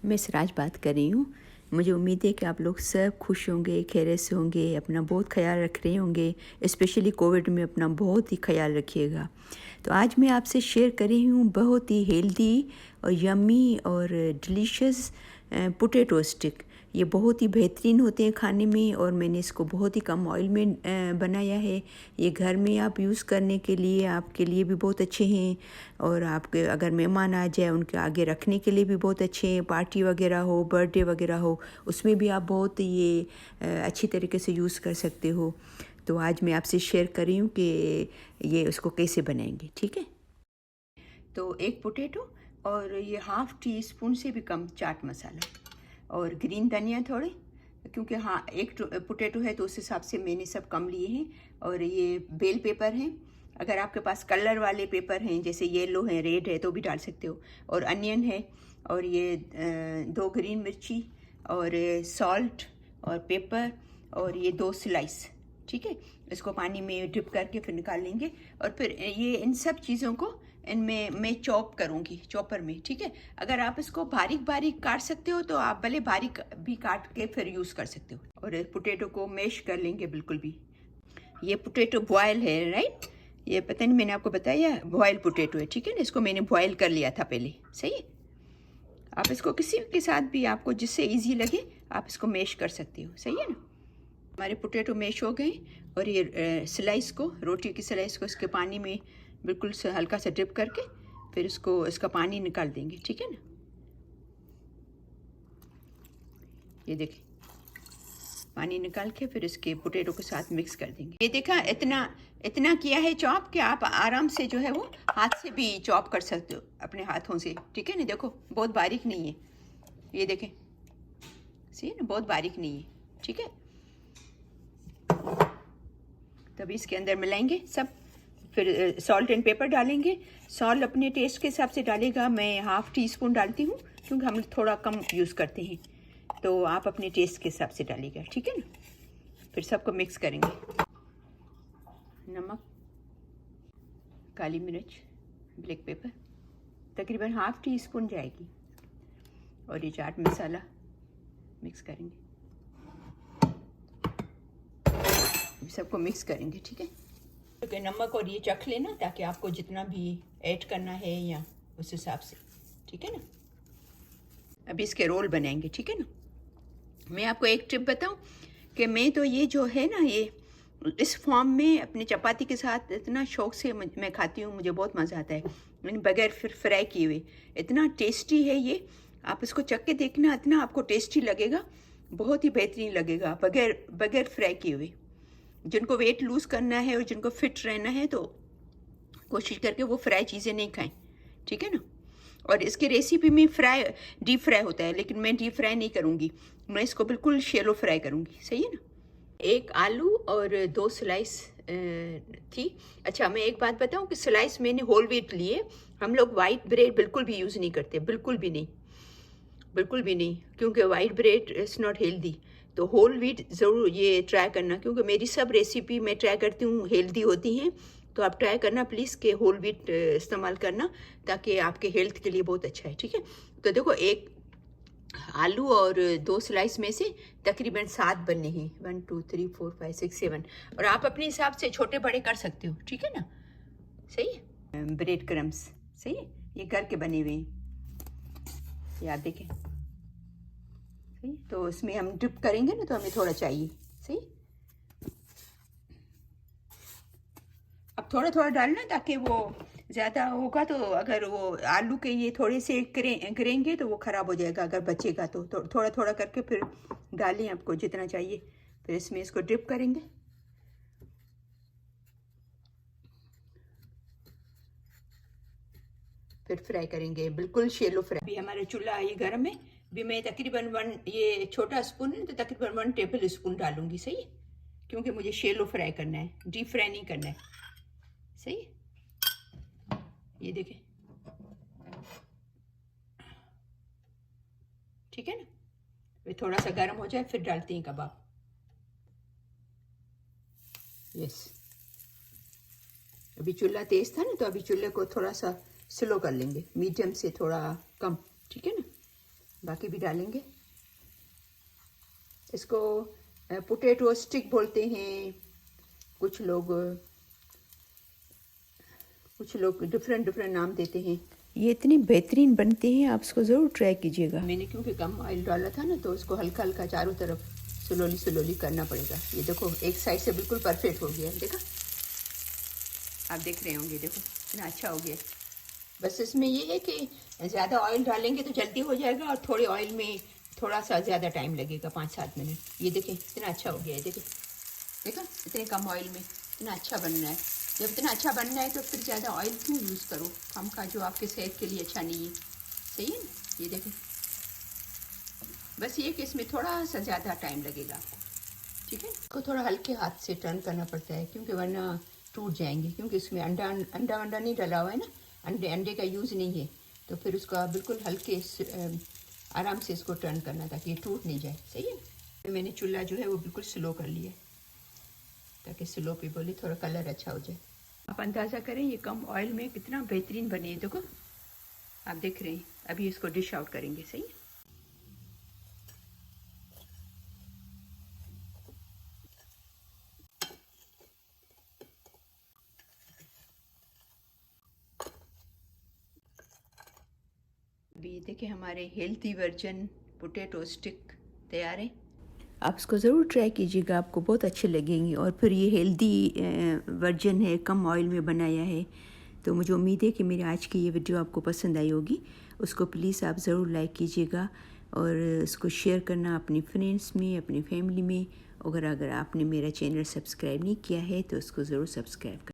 मैं सिराज बात कर रही हूँ। मुझे उम्मीद है कि आप लोग सब खुश होंगे, खैरियत से होंगे, अपना बहुत ख़याल रख रहे होंगे। स्पेशली कोविड में अपना बहुत ही ख़याल रखिएगा। तो आज मैं आपसे शेयर कर रही हूँ बहुत ही हेल्दी और यम्मी और डिलीशियस पोटैटो स्टिक। ये बहुत ही बेहतरीन होते हैं खाने में और मैंने इसको बहुत ही कम ऑयल में बनाया है। ये घर में आप यूज़ करने के लिए आपके लिए भी बहुत अच्छे हैं और आपके अगर मेहमान आ जाए उनके आगे रखने के लिए भी बहुत अच्छे हैं। पार्टी वगैरह हो, बर्थडे वगैरह हो, उसमें भी आप बहुत ये अच्छी तरीके से यूज़ कर सकते हो। तो आज मैं आपसे शेयर कर रही हूँ कि ये उसको कैसे बनाएंगे। ठीक है, तो एक पोटैटो और ये हाफ़ टी स्पून से भी कम चाट मसाला और ग्रीन धनिया थोड़े, क्योंकि हाँ एक पोटैटो है तो उस हिसाब से मैंने सब कम लिए हैं। और ये बेल पेपर हैं, अगर आपके पास कलर वाले पेपर हैं जैसे येलो है, रेड है तो भी डाल सकते हो। और अनियन है और ये 2 ग्रीन मिर्ची और सॉल्ट और पेपर और ये 2 स्लाइस। ठीक है, इसको पानी में डिप करके फिर निकाल लेंगे और फिर ये इन सब चीज़ों को इनमें मैं चॉप करूँगी चॉपर में। ठीक है, अगर आप इसको बारीक बारीक काट सकते हो तो आप भले बारीक भी काट के फिर यूज़ कर सकते हो। और पोटैटो को मैश कर लेंगे बिल्कुल भी। ये पोटैटो बॉयल है, राइट? ये पता नहीं मैंने आपको बताया बॉयल पोटैटो है। ठीक है ना, इसको मैंने बॉयल कर लिया था पहले। सही है, आप इसको किसी के साथ भी आपको जिससे ईजी लगे आप इसको मैश कर सकते हो। सही है ना, हमारे पोटैटो मैश हो गए और ये स्लाइस को, रोटी की स्लाइस को इसके पानी में बिल्कुल हल्का सा डिप करके फिर इसका पानी निकाल देंगे। ठीक है ना, ये देखिए पानी निकाल के फिर इसके पोटैटो के साथ मिक्स कर देंगे। ये देखा, इतना इतना किया है चॉप कि आप आराम से जो है वो हाथ से भी चॉप कर सकते हो अपने हाथों से। ठीक है ना, देखो बहुत बारीक नहीं है, ये देखें, सही है ना, बहुत बारीक नहीं है। ठीक है, तभी इसके अंदर मिलाएंगे सब। फिर सॉल्ट एंड पेपर डालेंगे। सॉल्ट अपने टेस्ट के हिसाब से डालेगा, मैं हाफ़ टी स्पून डालती हूँ क्योंकि हम थोड़ा कम यूज़ करते हैं, तो आप अपने टेस्ट के हिसाब से डालिएगा। ठीक है ना, फिर सबको मिक्स करेंगे। नमक, काली मिर्च, ब्लैक पेपर तकरीबन हाफ़ टी स्पून जाएगी और ये चाट मसाला मिक्स करेंगे, सबको मिक्स करेंगे। ठीक है, क्योंकि नमक और ये चख लेना ताकि आपको जितना भी ऐड करना है या उस हिसाब से। ठीक है ना, अभी इसके रोल बनाएंगे। ठीक है ना, मैं आपको एक टिप बताऊं कि मैं तो ये जो है ना, ये इस फॉर्म में अपने चपाती के साथ इतना शौक से मैं खाती हूँ, मुझे बहुत मज़ा आता है। मैंने बगैर फिर फ्राई किए हुए, इतना टेस्टी है ये। आप इसको चख के देखना, इतना आपको टेस्टी लगेगा, बहुत ही बेहतरीन लगेगा बगैर बगैर फ्राई किए हुए। जिनको वेट लूज़ करना है और जिनको फिट रहना है तो कोशिश करके वो फ्राई चीज़ें नहीं खाएं। ठीक है ना, और इसकी रेसिपी में फ्राई डीप फ्राई होता है, लेकिन मैं डीप फ्राई नहीं करूँगी, मैं इसको बिल्कुल शैलो फ्राई करूँगी। सही है ना, एक आलू और 2 स्लाइस थी। अच्छा, मैं एक बात बताऊँ कि स्लाइस मैंने होल व्हीट लिए। हम लोग वाइट ब्रेड बिल्कुल भी यूज़ नहीं करते, बिल्कुल भी नहीं, बिल्कुल भी नहीं, क्योंकि white bread is not healthy. तो होल व्हीट ज़रूर ये ट्राई करना, क्योंकि मेरी सब रेसिपी मैं ट्राई करती हूँ हेल्दी होती हैं। तो आप ट्राई करना प्लीज़ कि होल व्हीट इस्तेमाल करना, ताकि आपके हेल्थ के लिए बहुत अच्छा है। ठीक है, तो देखो एक आलू और 2 स्लाइस में से तकरीबन 7 बनने हैं, 1 2 3 4 5 6 7, और आप अपने हिसाब से छोटे बड़े कर सकते हो। ठीक है ना, सही है। ब्रेड क्रम्स, सही है, ये घर के बने हुए हैं, ये आप देखें। सही, तो इसमें हम डिप करेंगे ना तो हमें थोड़ा चाहिए। सही, अब थोड़ा थोड़ा डालना ताकि वो ज़्यादा होगा तो अगर वो आलू के ये थोड़े से गिरेंगे तो वो ख़राब हो जाएगा, अगर बचेगा तो थोड़ा थोड़ा करके फिर डालें आपको जितना चाहिए। फिर इसमें इसको डिप करेंगे, फिर फ्राई करेंगे, बिल्कुल शैलो फ्राई। अभी हमारा चूल्हा ये गर्म है, अभी मैं तकरीबन ये छोटा स्पून है तो तकरीबन 1 टेबल स्पून डालूंगी। सही है, क्योंकि मुझे शैलो फ्राई करना है, डीप फ्राई नहीं करना है। सही है, ये देखें, ठीक है ना, वे थोड़ा सा गर्म हो जाए फिर डालते हैं कबाब। यस, अभी चूल्हा तेज था ना, तो अभी चूल्हे को थोड़ा सा स्लो कर लेंगे, मीडियम से थोड़ा कम। ठीक है ना, बाकी भी डालेंगे। इसको पोटैटो स्टिक बोलते हैं, कुछ लोग डिफरेंट डिफरेंट नाम देते हैं। ये इतनी बेहतरीन बनते हैं, आप इसको ज़रूर ट्राई कीजिएगा। मैंने क्योंकि कम ऑयल डाला था ना, तो इसको हल्का हल्का चारों तरफ स्लोली करना पड़ेगा। ये देखो एक साइड से बिल्कुल परफेक्ट हो गया, देखा? आप देख रहे होंगे, देखो कितना अच्छा हो गया। बस इसमें ये है कि ज़्यादा ऑयल डालेंगे तो जल्दी हो जाएगा, और थोड़े ऑयल में थोड़ा सा ज़्यादा टाइम लगेगा, 5-7 मिनट। ये देखें इतना अच्छा हो गया है, देखें, देखा? इतने कम ऑयल में इतना अच्छा बनना है। जब इतना अच्छा बनना है तो फिर ज़्यादा ऑयल क्यों यूज़ करो हम का, जो आपके सेहत के लिए अच्छा नहीं है। सही है ना? ये देखें, बस ये कि इसमें थोड़ा सा ज़्यादा टाइम लगेगा आपको, ठीक है? इसको थोड़ा हल्के हाथ से टर्न करना पड़ता है, क्योंकि वरना टूट जाएंगे, क्योंकि इसमें अंडा नहीं डला हुआ है ना, अंडे का यूज़ नहीं है। तो फिर उसका बिल्कुल हल्के आराम से इसको टर्न करना, ताकि ये टूट नहीं जाए। सही है? मैंने चूल्हा जो है वो बिल्कुल स्लो कर लिया, ताकि स्लो पे बोले थोड़ा कलर अच्छा हो जाए। आप अंदाज़ा करें ये कम ऑयल में कितना बेहतरीन बने है। देखो आप देख रहे हैं। अभी इसको डिश आउट करेंगे। सही है? अभी देखिए हमारे हेल्थी वर्जन पोटैटो स्टिक तैयार है। आप इसको ज़रूर ट्राई कीजिएगा, आपको बहुत अच्छे लगेंगे। और फिर ये हेल्दी वर्जन है, कम ऑयल में बनाया है। तो मुझे उम्मीद है कि मेरी आज की ये वीडियो आपको पसंद आई होगी। उसको प्लीज़ आप ज़रूर लाइक कीजिएगा, और इसको शेयर करना अपनी फ्रेंड्स में, अपनी फैमिली में। अगर आपने मेरा चैनल सब्सक्राइब नहीं किया है तो उसको ज़रूर सब्सक्राइब कर